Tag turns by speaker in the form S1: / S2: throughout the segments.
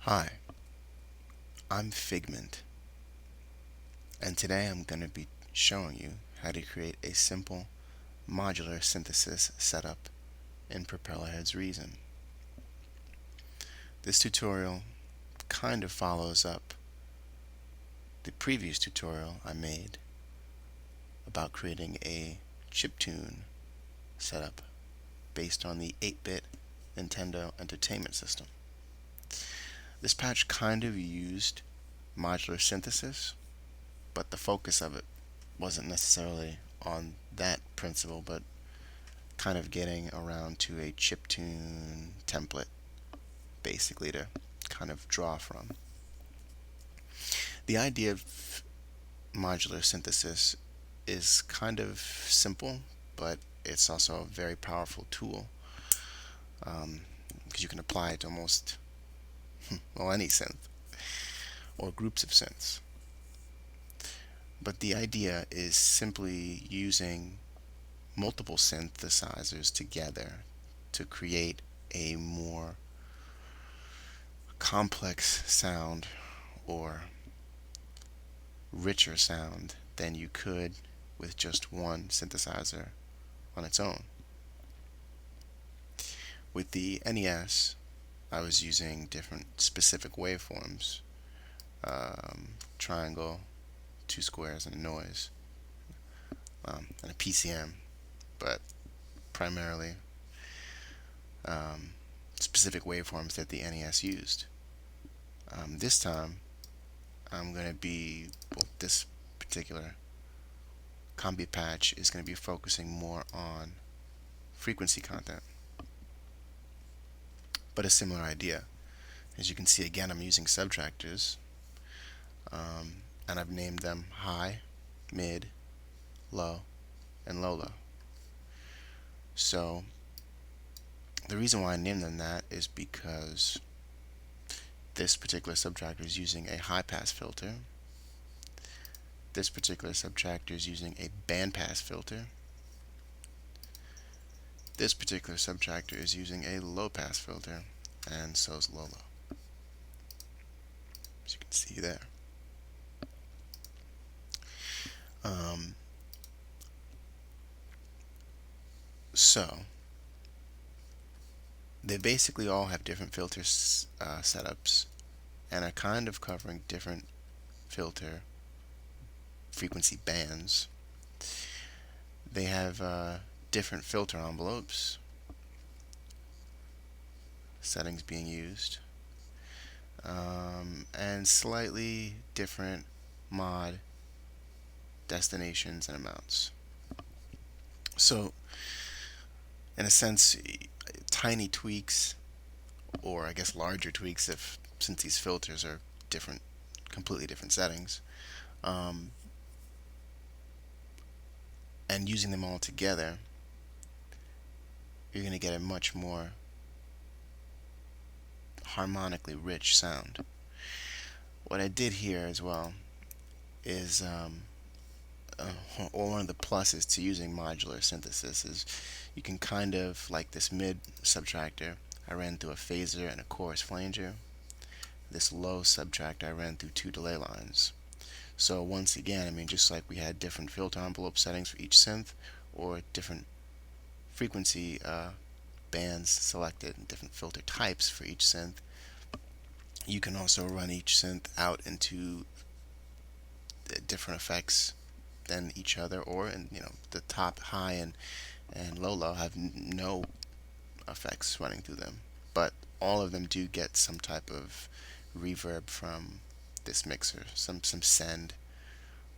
S1: Hi, I'm Figment, and today I'm going to be showing you how to create a simple modular synthesis setup in Propellerhead's Reason. This tutorial kind of follows up the previous tutorial I made about creating a chiptune setup based on the 8-bit Nintendo Entertainment System. This patch kind of used modular synthesis, but the focus of it wasn't necessarily on that principle, but kind of getting around to a chiptune template, basically, to kind of draw from. The idea of modular synthesis is kind of simple, but it's also a very powerful tool, because you can apply it to almost any synth or groups of synths. But the idea is simply using multiple synthesizers together to create a more complex sound or richer sound than you could with just one synthesizer on its own. With the NES, I was using different specific waveforms, triangle, two squares, and a noise, and a PCM, but primarily specific waveforms that the NES used. This time, I'm going to be, this particular combi patch is going to be focusing more on frequency content, but a similar idea. As you can see, again, I'm using subtractors, and I've named them high, mid, low, and low. So the reason why I named them that is because this particular subtractor is using a high pass filter. This particular subtractor is using a band pass filter. This particular subtractor is using a low pass filter, and so is low. As you can see there. So they basically all have different filter setups and are kind of covering different filter frequency bands. They have different filter envelopes, settings being used, and slightly different mod destinations and amounts. So in a sense, tiny tweaks, or I guess larger tweaks, if since these filters are different, completely different settings, and using them all together, you're going to get a much more harmonically rich sound. What I did here as well is, or one of the pluses to using modular synthesis is you can kind of, like this mid subtractor, I ran through a phaser and a chorus flanger. This low subtractor I ran through two delay lines. So once again, I mean, just like we had different filter envelope settings for each synth, or different frequency bands selected and different filter types for each synth, you can also run each synth out into different effects than each other, or the top, high, and low have no effects running through them, but all of them do get some type of reverb from this mixer, some send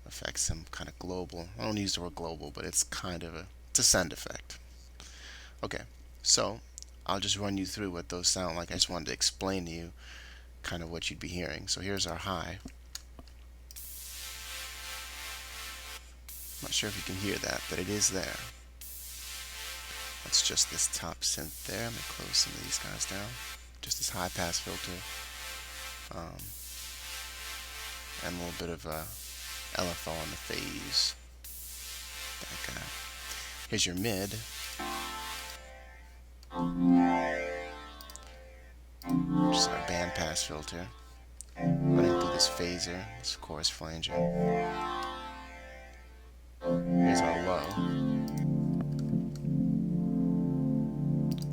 S1: effects, some kind of global. I don't use the word global, but it's kind of it's a send effect. Okay, so I'll just run you through what those sound like. I just wanted to explain to you kind of what you'd be hearing. So here's our high. I'm not sure if you can hear that, but it is there. That's just this top synth there. I'm going to close some of these guys down. Just this high pass filter, and a little bit of LFO on the phase. That guy. Here's your mid. Just our band pass filter running through this phaser, this chorus flanger. Here's our low,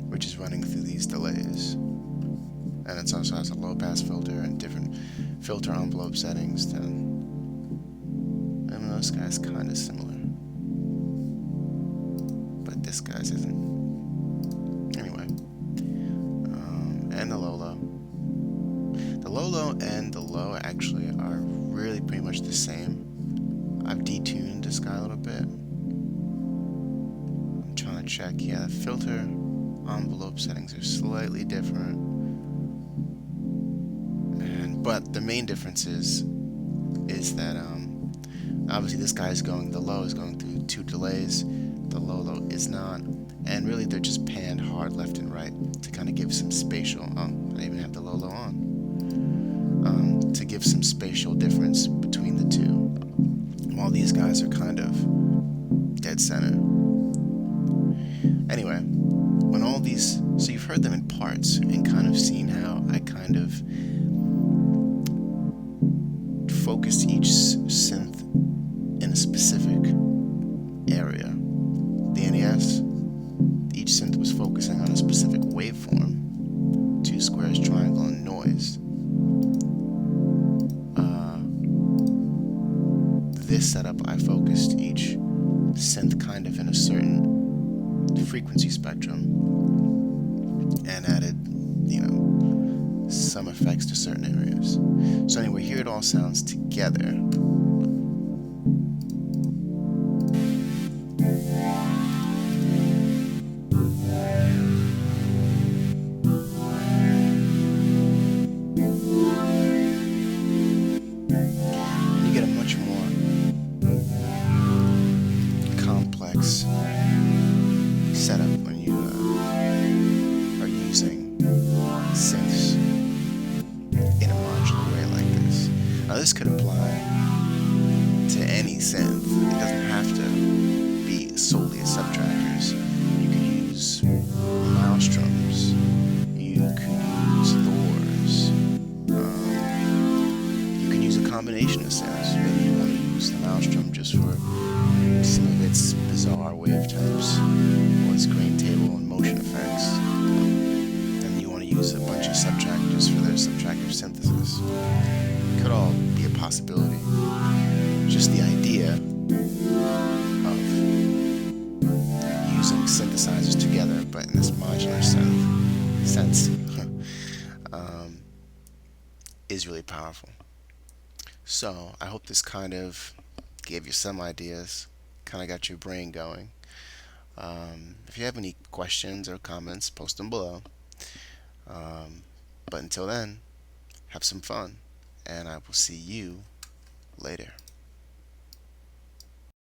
S1: which is running through these delays. And it also has a low pass filter and different filter envelope settings. And this guy's kind of similar, but this guy's isn't. Anyway, and the low low. The low low and the low actually are really pretty much the same. I've detuned this guy a little bit. I'm trying to check. Yeah, the filter envelope settings are slightly different. But the main difference is that obviously this guy is going, the low is going through 2 delays, the low low is not, and really they're just panned hard left and right to kind of give some spatial, I even have the low low on, to give some spatial difference between the two, while these guys are kind of dead center. Anyway, when all these, so you've heard them in parts and kind of seen how I kind of focus each synth in a specific area. The NES, each synth was focusing on a specific waveform, 2 squares, triangle, and noise. This setup, I focused each synth kind of in a certain frequency spectrum and added, some effects to certain areas. So anyway, here it all sounds together. You get a much more complex setup when you are using synths in a modular way like this. Now this could apply to any synth. It doesn't have to be solely as subtractors. You could use maelstroms. You could use Thors. You could use a combination of synths. Maybe you want to use the maelstrom just for some of its bizarre wave types, or its grain table and motion effects. And you want to use a bunch of subtractors for their subtractive synthesis. It could all be a possibility. Just the idea of using synthesizers together, but in this modular sense, is really powerful. So I hope this kind of gave you some ideas, kind of got your brain going. If you have any questions or comments, post them below. But until then, have some fun, and I will see you later.